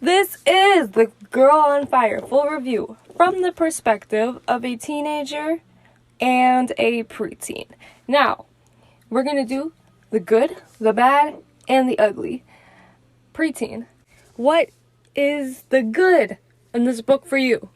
This is the Girl on Fire full review from the perspective of a teenager and a preteen. Now, we're going to do the good, the bad, and the ugly. Preteen, what is the good in this book for you?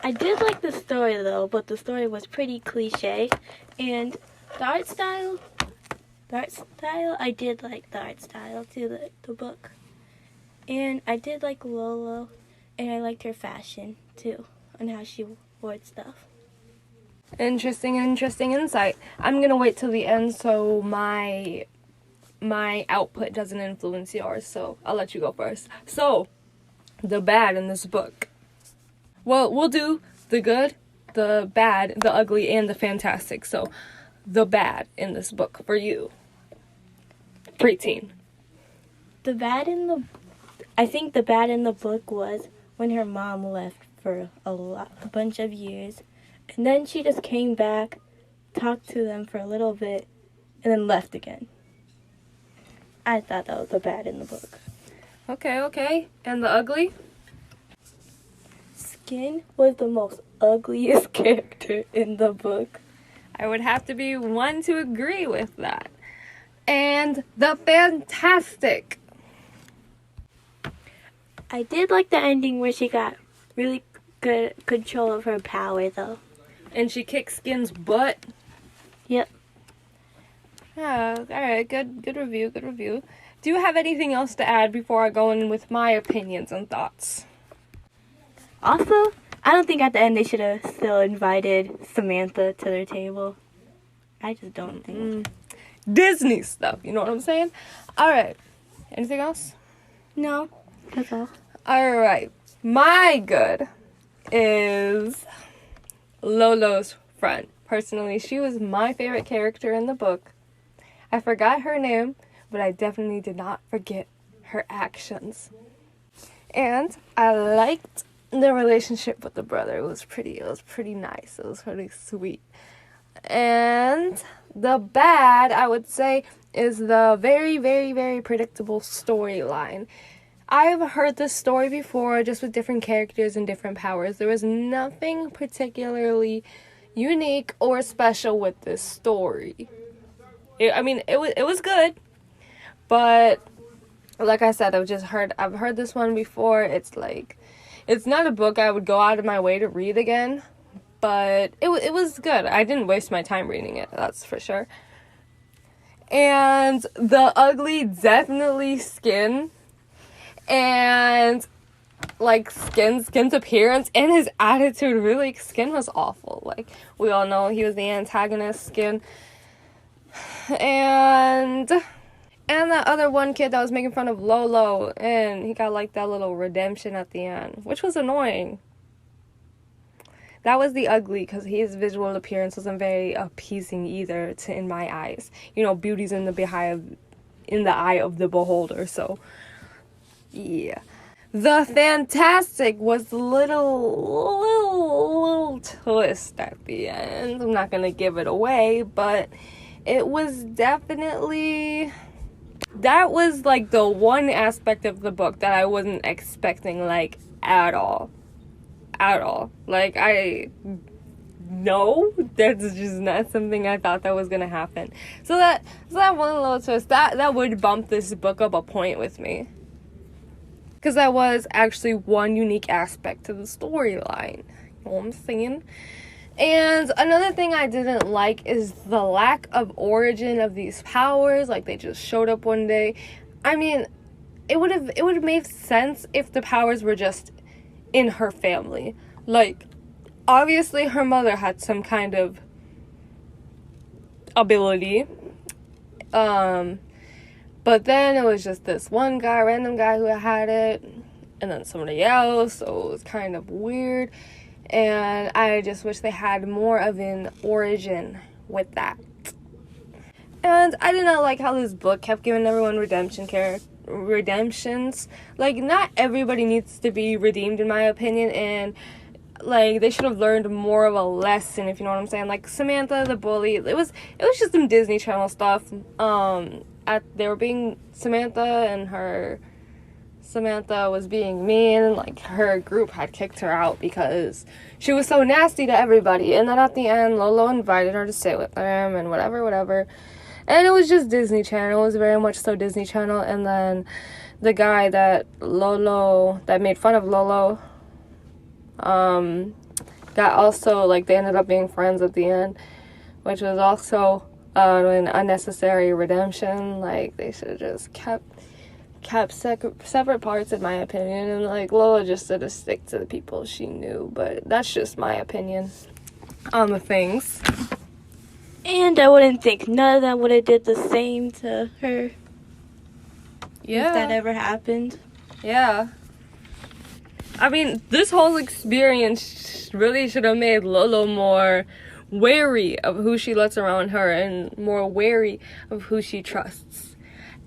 I did like the story though, but the story was pretty cliche. And the art style, I did like the art style to the book. And I did like Lolo, and I liked her fashion too, and how she wore stuff. Interesting insight. I'm gonna wait till the end so my output doesn't influence yours, so I'll let you go first. So, the bad in this book. Well, we'll do the good, the bad, the ugly, and the fantastic. So, the bad in this book for you. Preteen. I think the bad in the book was when her mom left for a bunch of years. And then she just came back, talked to them for a little bit, and then left again. I thought that was the bad in the book. Okay. And the ugly? Skin was the most ugliest character in the book. I would have to be one to agree with that. And the fantastic. I did like the ending where she got really good control of her power, though. And she kicked Skin's butt. Yep. Oh, alright, good review. Do you have anything else to add before I go in with my opinions and thoughts? Also, I don't think at the end they should have still invited Samantha to their table. I just don't think. Disney stuff, you know what I'm saying? Alright, anything else? No, that's all. Alright, my good is Lolo's friend. Personally, she was my favorite character in the book. I forgot her name, but I definitely did not forget her actions. And I liked the relationship with the brother. It was pretty nice. It was pretty sweet. And the bad, I would say, is the very predictable storyline. I've heard this story before, just with different characters and different powers. There was nothing particularly unique or special with this story. It was good, but like I said, I've heard this one before. It's not a book I would go out of my way to read again, but it was good. I didn't waste my time reading it, that's for sure. And the ugly, definitely Skin. And Skin's appearance and his attitude, really, Skin was awful. Like, we all know he was the antagonist, Skin. And that other one kid that was making fun of Lolo, and he got that little redemption at the end, which was annoying. That was the ugly, because his visual appearance wasn't very appeasing either in my eyes. You know, beauty's in the eye of the beholder, so yeah. The fantastic was the little twist at the end. I'm not gonna give it away, but it was definitely, that was the one aspect of the book that I wasn't expecting, at all. No, that's just not something I thought that was gonna happen. So that one little twist, that would bump this book up a point with me. Because that was actually one unique aspect to the storyline. You know what I'm saying? And another thing I didn't like is the lack of origin of these powers. They just showed up one day. I mean, it would have made sense if the powers were just in her family. Obviously her mother had some kind of ability. But then it was just this one guy, random guy who had it, and then somebody else, so it was kind of weird. And I just wish they had more of an origin with that. And I did not like how this book kept giving everyone redemptions. Not everybody needs to be redeemed, in my opinion, and they should have learned more of a lesson, if you know what I'm saying. Samantha the bully, it was just some Disney Channel stuff. They were being Samantha and her Samantha was being mean. Like, her group had kicked her out because she was so nasty to everybody. And then at the end, Lolo invited her to stay with them and whatever. And it was just Disney Channel. It was very much so Disney Channel. And then the guy that made fun of Lolo, got also, like, they ended up being friends at the end, which was also an unnecessary redemption. Like, they should have just kept separate parts, in my opinion, and like Lola just had to stick to the people she knew. But that's just my opinion on the things. And I wouldn't think none of them would have did the same to her. Yeah, if that ever happened. Yeah, I mean, this whole experience really should have made Lolo more wary of who she lets around her and more wary of who she trusts.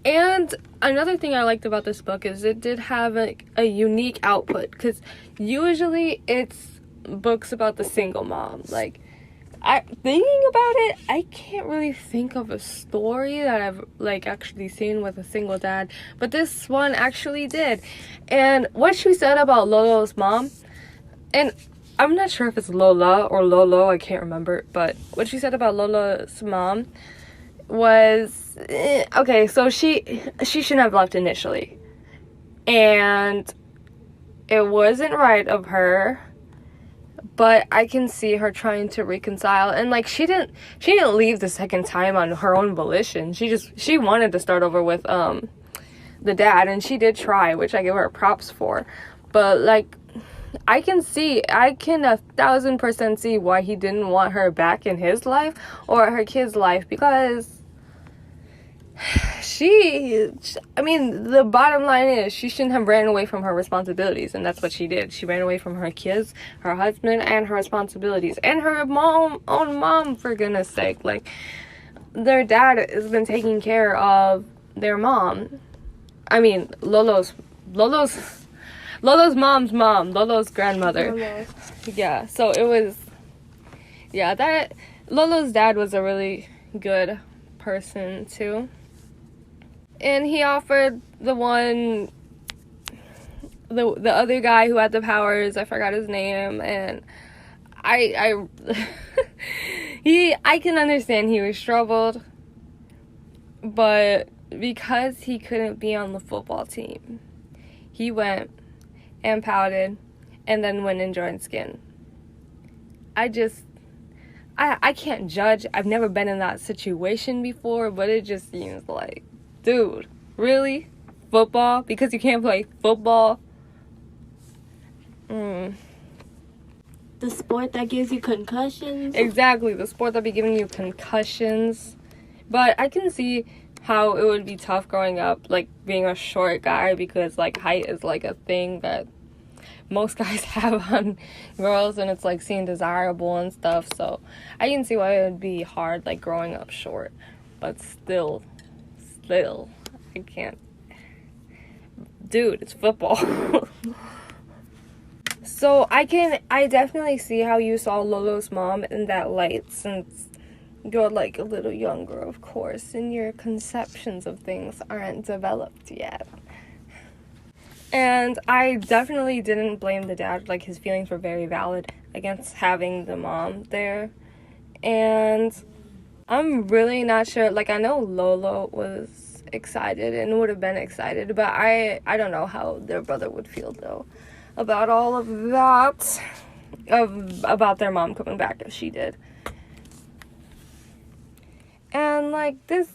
And another thing I liked about this book is it did have a unique output, because usually it's books about the single mom. Like, thinking about it, I can't really think of a story that I've like actually seen with a single dad, but this one actually did. And what she said about Lolo's mom, and I'm not sure if it's Lola or Lolo, I can't remember, but what she said about Lola's mom was, okay, so she shouldn't have left initially, and it wasn't right of her, but I can see her trying to reconcile. And like, she didn't leave the second time on her own volition. She wanted to start over with the dad, and she did try, which I give her props for. But like, I can 1,000% see why he didn't want her back in his life or her kid's life, because the bottom line is she shouldn't have ran away from her responsibilities, and that's what she did. She ran away from her kids, her husband, and her responsibilities, and her own mom, for goodness sake. Like, their dad has been taking care of their mom. I mean, Lolo's mom's mom, Lolo's grandmother. Yeah, so it was, that Lolo's dad was a really good person too. And he offered the other guy who had the powers, I forgot his name, and I can understand he was troubled, but because he couldn't be on the football team, he went and pouted and then went and joined Skin. I can't judge. I've never been in that situation before, but it just seems like, dude, really? Football? Because you can't play football? The sport that gives you concussions? Exactly, the sport that be giving you concussions. But I can see how it would be tough growing up, like, being a short guy, because, like, height is, like, a thing that most guys have on girls, and it's, like, seen desirable and stuff. So I can see why it would be hard, like, growing up short. But still, I can't. Dude, it's football. So I definitely see how you saw Lolo's mom in that light, since you're like a little younger, of course, and your conceptions of things aren't developed yet. And I definitely didn't blame the dad. Like, his feelings were very valid against having the mom there. And I'm really not sure. Like, I know Lolo was excited and would have been excited, but I don't know how their brother would feel, though, about all of that, about their mom coming back if she did. And like, this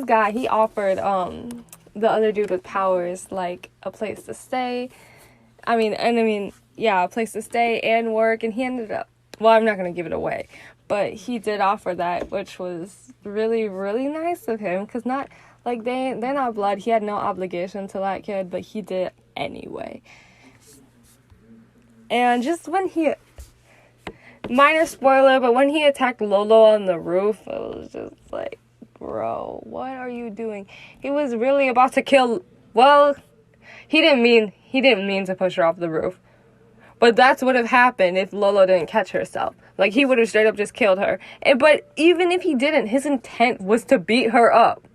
guy, he offered the other dude with powers, like, a place to stay. A place to stay and work, and he ended up, well, I'm not gonna give it away, but he did offer that, which was really, really nice of him, because not, like, they're not blood. He had no obligation to that kid, but he did anyway. And just when minor spoiler, but when he attacked Lolo on the roof, it was just like, bro, what are you doing? He was really about to kill, well, he didn't mean to push her off the roof. But that's what would have happened if Lolo didn't catch herself. Like, he would have straight up just killed her. But even if he didn't, his intent was to beat her up.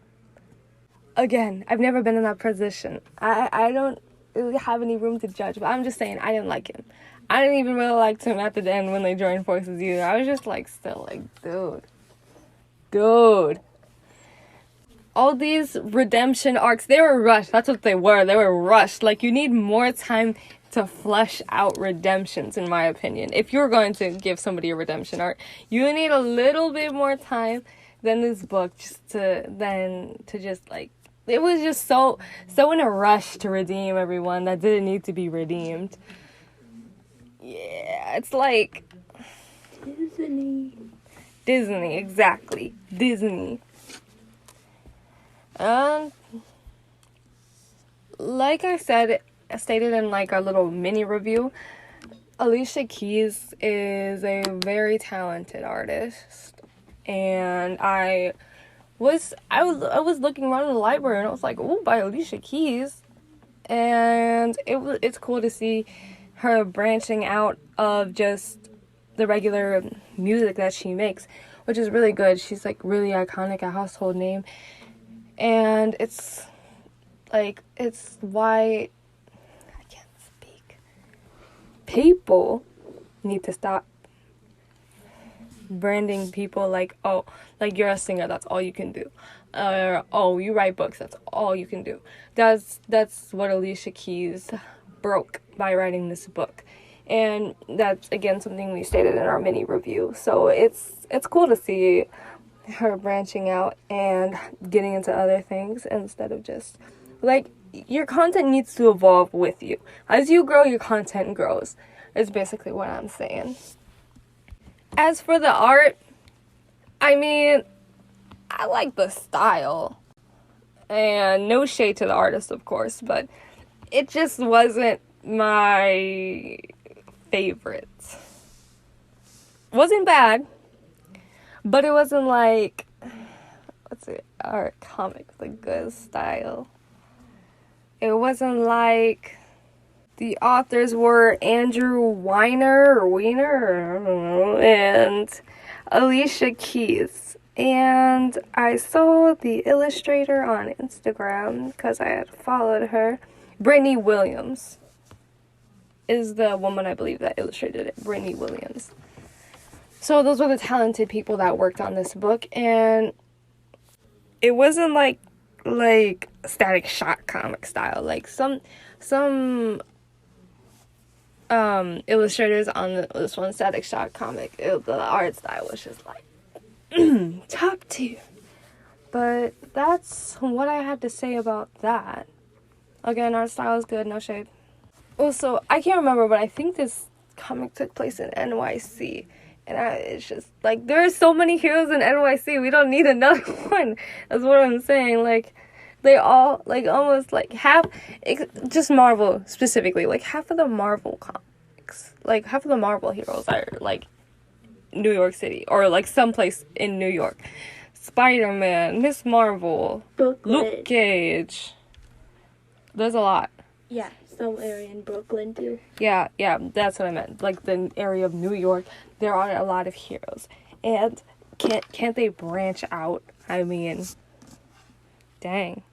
Again, I've never been in that position. I really have any room to judge, but I'm just saying I didn't like him. I didn't even really like him at the end when they joined forces either. I was just like, still like, dude. All these redemption arcs, they were rushed. That's what they were. They were rushed. Like, you need more time to flesh out redemptions, in my opinion. If you're going to give somebody a redemption arc, you need a little bit more time than this book it was just so in a rush to redeem everyone that didn't need to be redeemed. Yeah, it's like Disney, exactly. Disney. Like I stated in like our little mini review, Alicia Keys is a very talented artist, and I was looking around in the library and I was like, "Ooh, by Alicia Keys," and it's cool to see her branching out of just the regular music that she makes, which is really good. She's like really iconic, a household name, and it's why I can't speak. People need to stop branding people like, oh, like you're a singer, that's all you can do. Oh, you write books, that's all you can do. That's what Alicia Keys broke by writing this book. And that's, again, something we stated in our mini review. So it's cool to see her branching out and getting into other things instead of just, like, your content needs to evolve with you. As you grow, your content grows, is basically what I'm saying. As for the art, I mean, I like the style. And no shade to the artist, of course, but it just wasn't my favorite. Wasn't bad, but it wasn't like, art comic with a good style. It wasn't like the authors were Andrew Weiner, I don't know, and Alicia Keys. And I saw the illustrator on Instagram because I had followed her. Brittany Williams is the woman, I believe, that illustrated it. Brittany Williams. So those were the talented people that worked on this book, and it wasn't like Static Shock comic style. Like some illustrators on this one Static Shock comic, the art style was just like top tier. But that's what I had to say about that. Again, art style is good, no shade. Also, I can't remember, but I think this comic took place in NYC. And it's just, like, there are so many heroes in NYC, we don't need another one. That's what I'm saying. Like, they all, like, almost, like, just Marvel specifically, like, half of the Marvel comics, like, half of the Marvel heroes are, like, New York City, or, like, someplace in New York. Spider-Man, Miss Marvel, Brooklyn. Luke Cage. There's a lot. Yeah, some area in Brooklyn, too. Yeah, that's what I meant. Like, the area of New York, there are a lot of heroes. And can't they branch out? I mean, dang.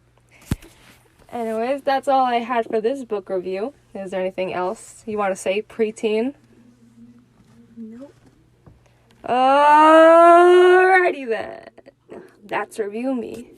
Anyways, that's all I had for this book review. Is there anything else you want to say, preteen? Nope. Alrighty then. That's Review Me.